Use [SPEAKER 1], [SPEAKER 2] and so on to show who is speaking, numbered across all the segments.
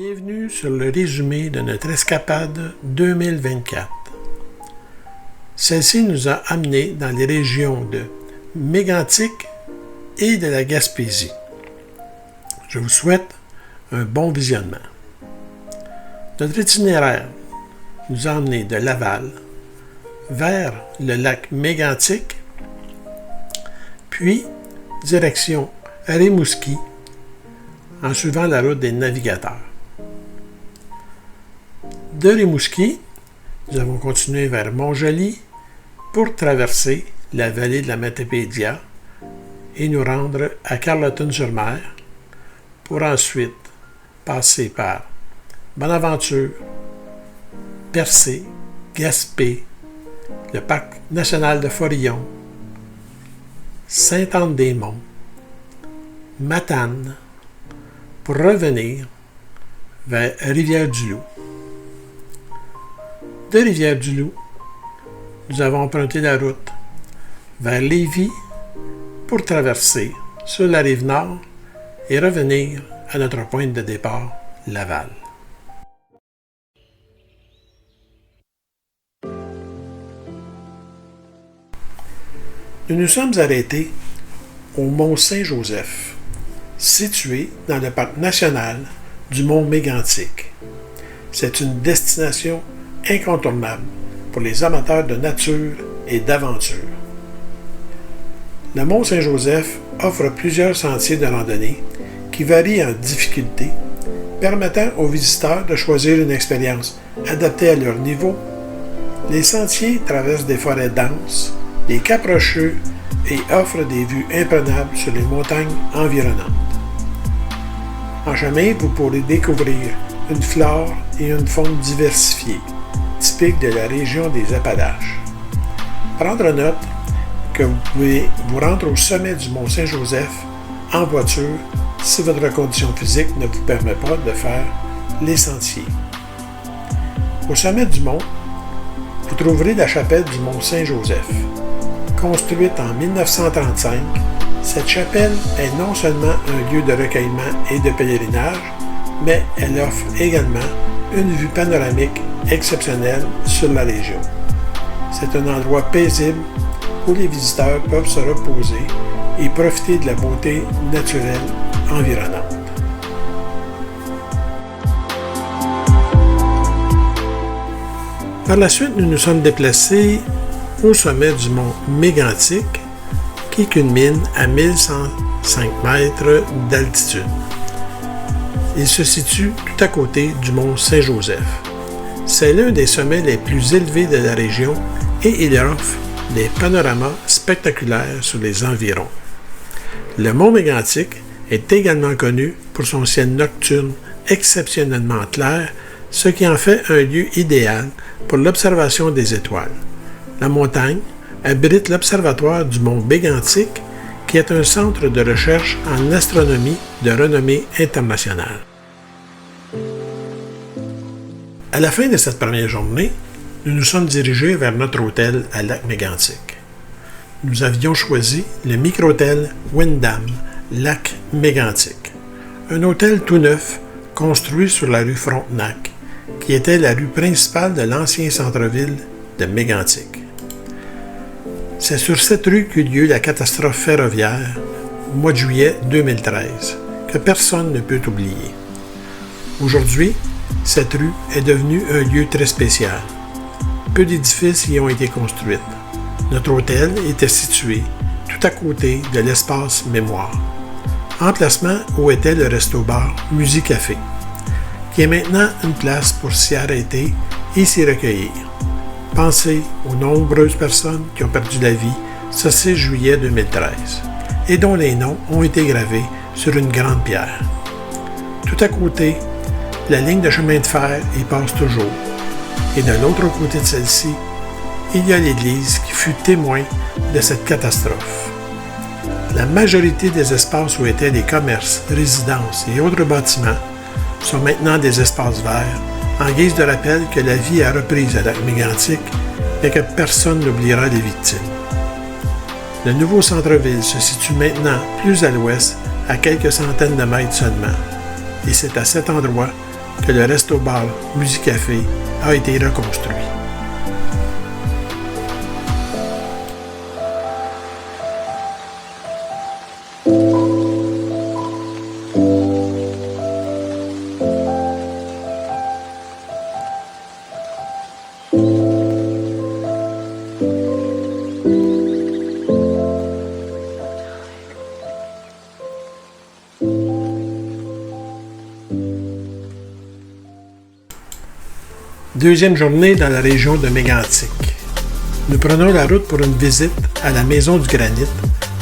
[SPEAKER 1] Bienvenue sur le résumé de notre escapade 2024. Celle-ci nous a amenés dans les régions de Mégantic et de la Gaspésie. Je vous souhaite un bon visionnement. Notre itinéraire nous a emmenés de Laval vers le lac Mégantic, puis direction Rimouski en suivant la route des navigateurs. De Rimouski, nous avons continué vers Montjoly pour traverser la vallée de la Matapédia et nous rendre à Carleton-sur-Mer pour ensuite passer par Bonaventure, Percé, Gaspé, le parc national de Forillon, Sainte-Anne-des-Monts, Matane, pour revenir vers Rivière-du-Loup. De Rivière-du-Loup, nous avons emprunté la route vers Lévis pour traverser sur la rive nord et revenir à notre point de départ, Laval. Nous nous sommes arrêtés au mont Saint-Joseph, situé dans le parc national du mont Mégantic. C'est une destination incontournable pour les amateurs de nature et d'aventure. Le mont Saint-Joseph offre plusieurs sentiers de randonnée qui varient en difficulté, permettant aux visiteurs de choisir une expérience adaptée à leur niveau. Les sentiers traversent des forêts denses, des caps rocheux et offrent des vues imprenables sur les montagnes environnantes. En chemin, vous pourrez découvrir une flore et une faune diversifiées, typiques de la région des Appalaches. Prendre note que vous pouvez vous rendre au sommet du mont Saint-Joseph en voiture si votre condition physique ne vous permet pas de faire les sentiers. Au sommet du mont, vous trouverez la chapelle du mont Saint-Joseph. Construite en 1935, cette chapelle est non seulement un lieu de recueillement et de pèlerinage, mais elle offre également une vue panoramique exceptionnelle sur la région. C'est un endroit paisible où les visiteurs peuvent se reposer et profiter de la beauté naturelle environnante. Par la suite, nous nous sommes déplacés au sommet du mont Mégantic, qui culmine à 1105 mètres d'altitude. Il se situe tout à côté du mont Saint-Joseph. C'est l'un des sommets les plus élevés de la région et il offre des panoramas spectaculaires sur les environs. Le mont Mégantic est également connu pour son ciel nocturne exceptionnellement clair, ce qui en fait un lieu idéal pour l'observation des étoiles. La montagne abrite l'observatoire du mont Mégantic, qui est un centre de recherche en astronomie de renommée internationale. À la fin de cette première journée, nous nous sommes dirigés vers notre hôtel à Lac-Mégantic. Nous avions choisi le micro-hôtel Windham, Lac-Mégantic, un hôtel tout neuf construit sur la rue Frontenac, qui était la rue principale de l'ancien centre-ville de Mégantic. C'est sur cette rue qu'eut lieu la catastrophe ferroviaire au mois de juillet 2013, que personne ne peut oublier. Aujourd'hui, cette rue est devenue un lieu très spécial. Peu d'édifices y ont été construits. Notre hôtel était situé tout à côté de l'espace Mémoire, emplacement où était le resto-bar Musique-Café, qui est maintenant une place pour s'y arrêter et s'y recueillir. Pensez aux nombreuses personnes qui ont perdu la vie ce 6 juillet 2013 et dont les noms ont été gravés sur une grande pierre. Tout à côté, la ligne de chemin de fer y passe toujours et de l'autre côté de celle-ci, il y a l'église qui fut témoin de cette catastrophe. La majorité des espaces où étaient les commerces, résidences et autres bâtiments sont maintenant des espaces verts, en guise de rappel que la vie a repris à Lac-Mégantic et que personne n'oubliera les victimes. Le nouveau centre-ville se situe maintenant plus à l'ouest, à quelques centaines de mètres seulement, et c'est à cet endroit que le resto-bar Musicafé a été reconstruit. Deuxième journée dans la région de Mégantic. Nous prenons la route pour une visite à la Maison du Granit,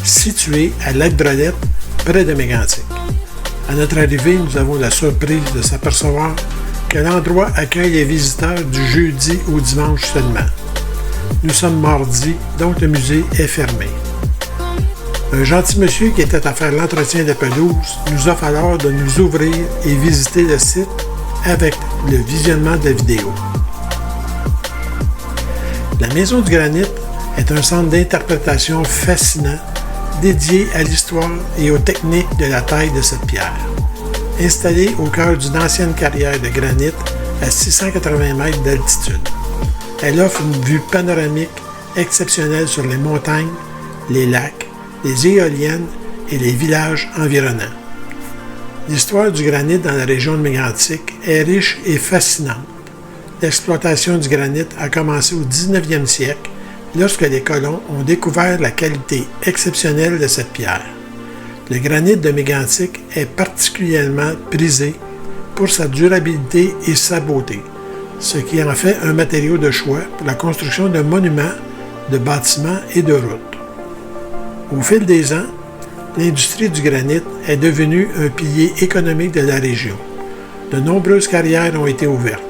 [SPEAKER 1] située à Lac-Brelette, près de Mégantic. À notre arrivée, nous avons la surprise de s'apercevoir que l'endroit accueille les visiteurs du jeudi au dimanche seulement. Nous sommes mardi, donc le musée est fermé. Un gentil monsieur qui était à faire l'entretien de pelouse nous offre alors de nous ouvrir et visiter le site avec le visionnement de la vidéo. La Maison du Granit est un centre d'interprétation fascinant dédié à l'histoire et aux techniques de la taille de cette pierre. Installée au cœur d'une ancienne carrière de granit à 680 mètres d'altitude, elle offre une vue panoramique exceptionnelle sur les montagnes, les lacs, les éoliennes et les villages environnants. L'histoire du granit dans la région de Mégantic est riche et fascinante. L'exploitation du granit a commencé au 19e siècle, lorsque les colons ont découvert la qualité exceptionnelle de cette pierre. Le granit de Mégantic est particulièrement prisé pour sa durabilité et sa beauté, ce qui en fait un matériau de choix pour la construction de monuments, de bâtiments et de routes. Au fil des ans, l'industrie du granit est devenue un pilier économique de la région. De nombreuses carrières ont été ouvertes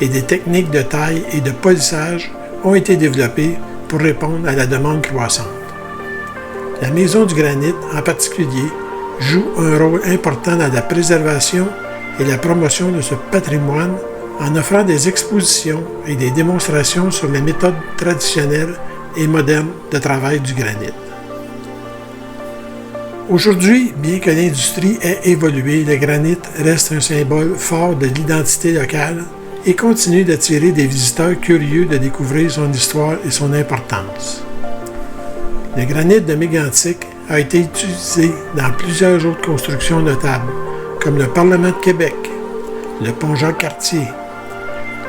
[SPEAKER 1] et des techniques de taille et de polissage ont été développées pour répondre à la demande croissante. La Maison du Granit, en particulier, joue un rôle important dans la préservation et la promotion de ce patrimoine en offrant des expositions et des démonstrations sur les méthodes traditionnelles et modernes de travail du granit. Aujourd'hui, bien que l'industrie ait évolué, le granit reste un symbole fort de l'identité locale et continue d'attirer des visiteurs curieux de découvrir son histoire et son importance. Le granit de Mégantic a été utilisé dans plusieurs autres constructions notables, comme le Parlement de Québec, le pont Jacques-Cartier,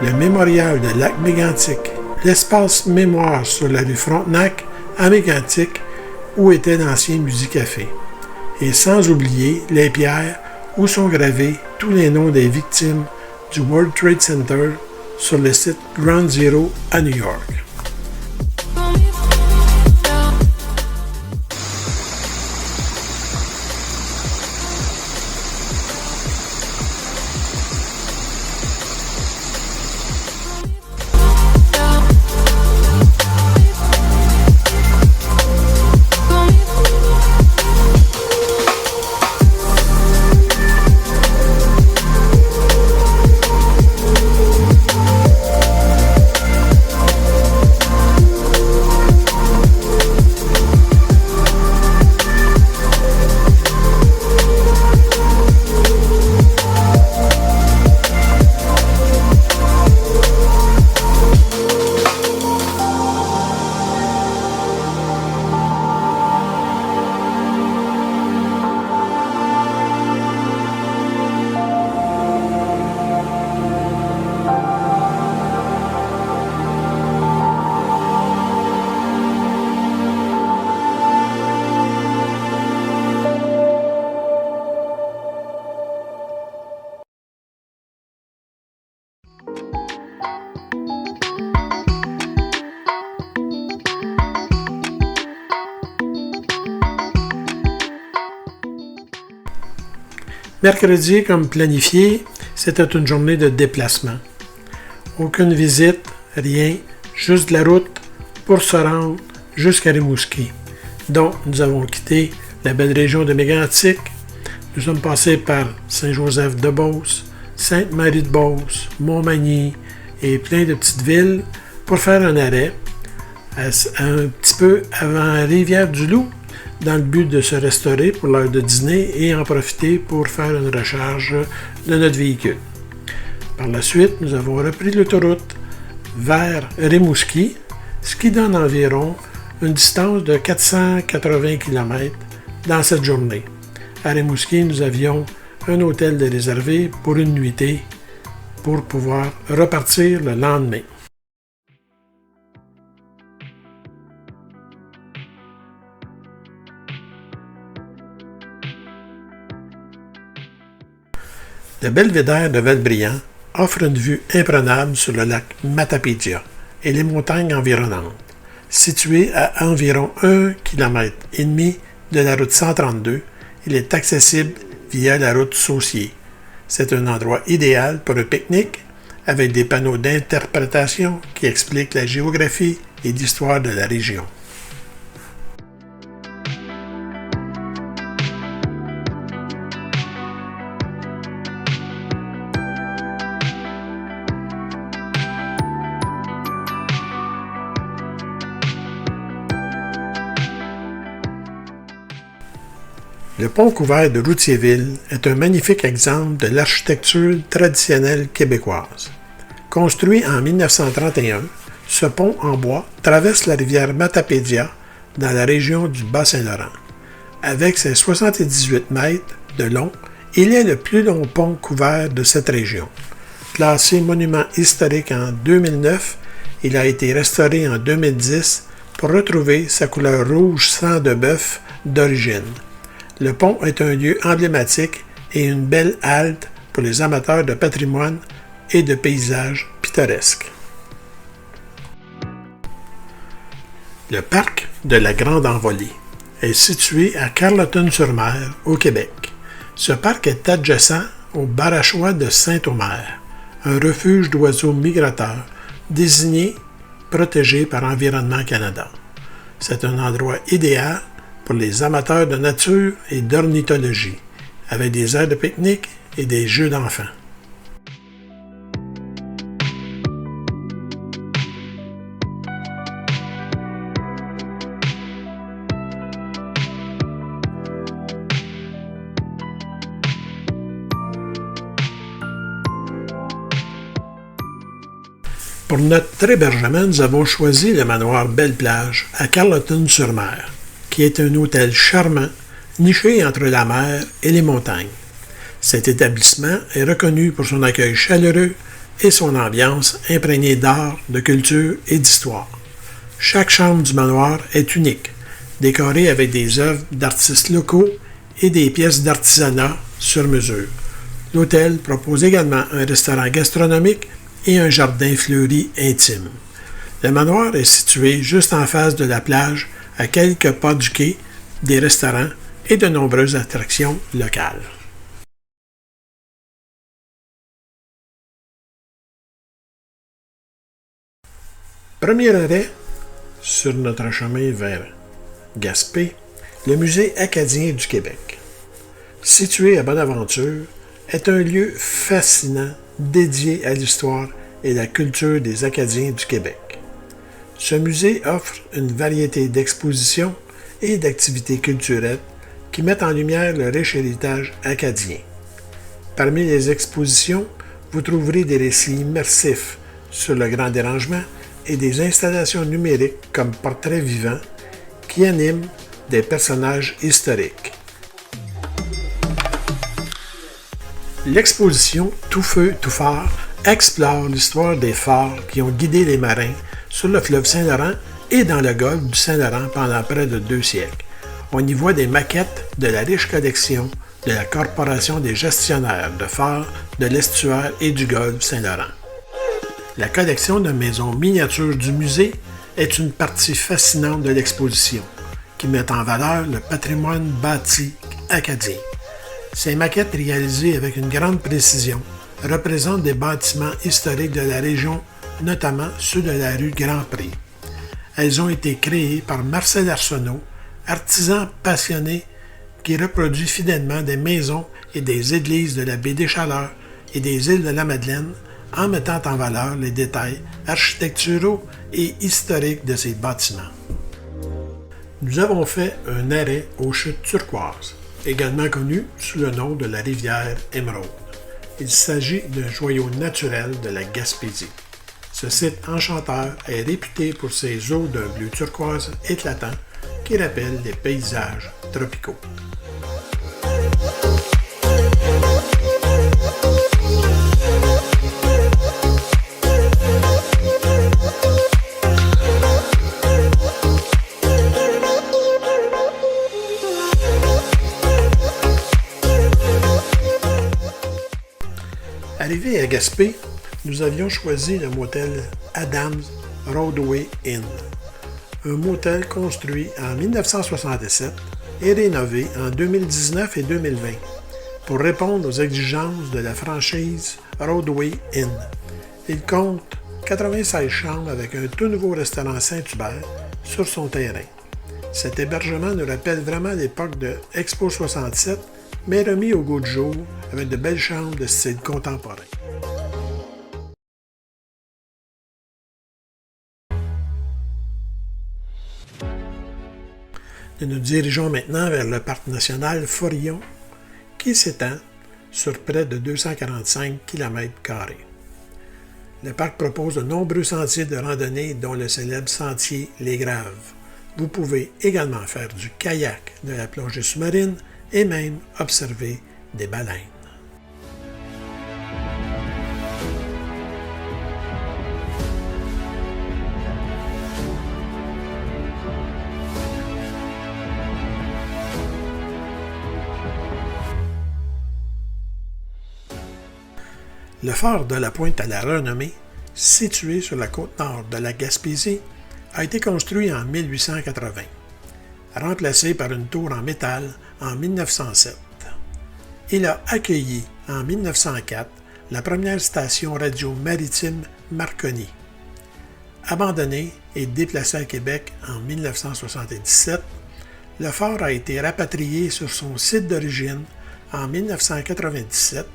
[SPEAKER 1] le mémorial de Lac-Mégantic, l'espace mémoire sur la rue Frontenac à Mégantic, où était l'ancien Musicafé, et sans oublier les pierres où sont gravés tous les noms des victimes du World Trade Center sur le site Ground Zero à New York. Mercredi, comme planifié, c'était une journée de déplacement. Aucune visite, rien, juste de la route pour se rendre jusqu'à Rimouski. Donc, nous avons quitté la belle région de Mégantic. Nous sommes passés par Saint-Joseph-de-Beauce, Sainte-Marie-de-Beauce, Montmagny et plein de petites villes pour faire un arrêt un petit peu avant Rivière-du-Loup, dans le but de se restaurer pour l'heure de dîner et en profiter pour faire une recharge de notre véhicule. Par la suite, nous avons repris l'autoroute vers Rimouski, ce qui donne environ une distance de 480 km dans cette journée. À Rimouski, nous avions un hôtel de réservé pour une nuitée pour pouvoir repartir le lendemain. Le belvédère de Valbriand offre une vue imprenable sur le lac Matapédia et les montagnes environnantes. Situé à environ 1,5 km de la route 132, il est accessible via la route Saucier. C'est un endroit idéal pour un pique-nique avec des panneaux d'interprétation qui expliquent la géographie et l'histoire de la région. Le pont couvert de Routierville est un magnifique exemple de l'architecture traditionnelle québécoise. Construit en 1931, ce pont en bois traverse la rivière Matapédia dans la région du Bas-Saint-Laurent. Avec ses 78 mètres de long, il est le plus long pont couvert de cette région. Classé monument historique en 2009, il a été restauré en 2010 pour retrouver sa couleur rouge sang de bœuf d'origine. Le pont est un lieu emblématique et une belle halte pour les amateurs de patrimoine et de paysages pittoresques. Le parc de la Grande Envolée est situé à Carleton-sur-Mer, au Québec. Ce parc est adjacent au Barachois de Saint-Omer, un refuge d'oiseaux migrateurs désigné protégé par Environnement Canada. C'est un endroit idéal pour les amateurs de nature et d'ornithologie, avec des aires de pique-nique et des jeux d'enfants. Pour notre hébergement, nous avons choisi le manoir Belle-Plage à Carleton-sur-Mer, qui est un hôtel charmant, niché entre la mer et les montagnes. Cet établissement est reconnu pour son accueil chaleureux et son ambiance imprégnée d'art, de culture et d'histoire. Chaque chambre du manoir est unique, décorée avec des œuvres d'artistes locaux et des pièces d'artisanat sur mesure. L'hôtel propose également un restaurant gastronomique et un jardin fleuri intime. Le manoir est situé juste en face de la plage, à quelques pas du quai, des restaurants et de nombreuses attractions locales. Premier arrêt sur notre chemin vers Gaspé, le Musée acadien du Québec. Situé à Bonaventure, est un lieu fascinant dédié à l'histoire et la culture des Acadiens du Québec. Ce musée offre une variété d'expositions et d'activités culturelles qui mettent en lumière le riche héritage acadien. Parmi les expositions, vous trouverez des récits immersifs sur le Grand Dérangement et des installations numériques comme portraits vivants qui animent des personnages historiques. L'exposition Tout feu, tout phare explore l'histoire des phares qui ont guidé les marins sur le fleuve Saint-Laurent et dans le golfe du Saint-Laurent pendant près de 2 siècles. On y voit des maquettes de la riche collection de la Corporation des gestionnaires de phares de l'estuaire et du golfe Saint-Laurent. La collection de maisons miniatures du musée est une partie fascinante de l'exposition, qui met en valeur le patrimoine bâti acadien. Ces maquettes réalisées avec une grande précision représentent des bâtiments historiques de la région, notamment ceux de la rue Grand-Pré. Elles ont été créées par Marcel Arsenault, artisan passionné qui reproduit fidèlement des maisons et des églises de la baie des Chaleurs et des îles de la Madeleine en mettant en valeur les détails architecturaux et historiques de ces bâtiments. Nous avons fait un arrêt aux chutes turquoises, également connues sous le nom de la rivière Émeraude. Il s'agit d'un joyau naturel de la Gaspésie. Ce site enchanteur est réputé pour ses eaux d'un bleu turquoise éclatant qui rappellent les paysages tropicaux. Arrivé à Gaspé, nous avions choisi le motel Adams Roadway Inn, un motel construit en 1967 et rénové en 2019 et 2020 pour répondre aux exigences de la franchise Roadway Inn. Il compte 96 chambres avec un tout nouveau restaurant Saint-Hubert sur son terrain. Cet hébergement nous rappelle vraiment l'époque de Expo 67, mais remis au goût du jour avec de belles chambres de style contemporain. Nous nous dirigeons maintenant vers le parc national Forillon, qui s'étend sur près de 245 km². Le parc propose de nombreux sentiers de randonnée, dont le célèbre sentier Les Graves. Vous pouvez également faire du kayak, de la plongée sous-marine et même observer des baleines. Le phare de la Pointe à la Renommée, situé sur la côte nord de la Gaspésie, a été construit en 1880, remplacé par une tour en métal en 1907. Il a accueilli en 1904 la première station radio maritime Marconi. Abandonné et déplacé à Québec en 1977, le phare a été rapatrié sur son site d'origine en 1997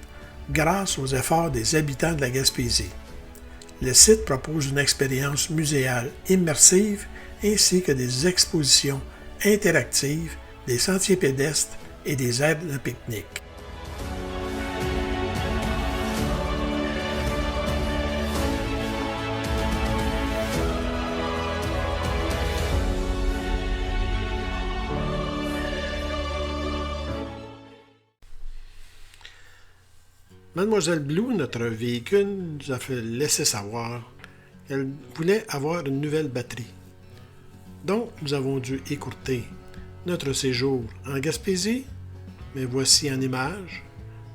[SPEAKER 1] grâce aux efforts des habitants de la Gaspésie. Le site propose une expérience muséale immersive ainsi que des expositions interactives, des sentiers pédestres et des aires de pique-nique. Mademoiselle Blue, notre véhicule, nous a fait laisser savoir qu'elle voulait avoir une nouvelle batterie. Donc, nous avons dû écourter notre séjour en Gaspésie, mais voici en image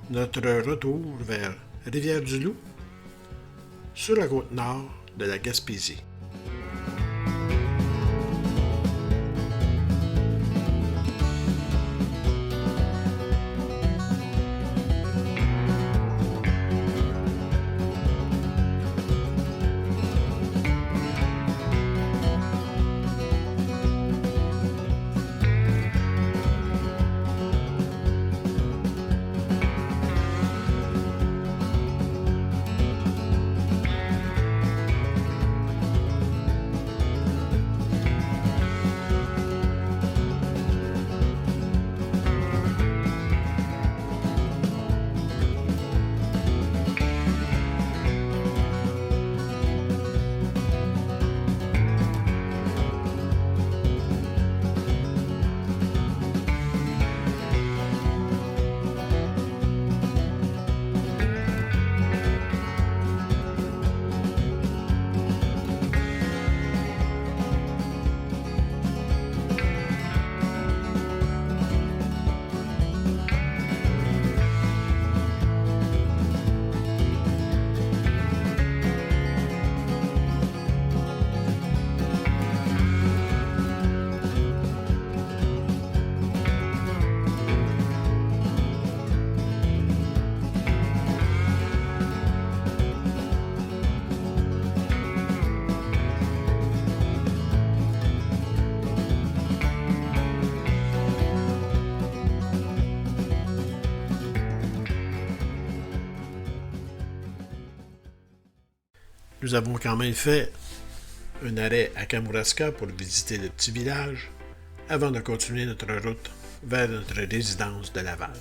[SPEAKER 1] notre retour vers Rivière-du-Loup, sur la côte nord de la Gaspésie. Nous avons quand même fait un arrêt à Kamouraska pour visiter le petit village avant de continuer notre route vers notre résidence de Laval.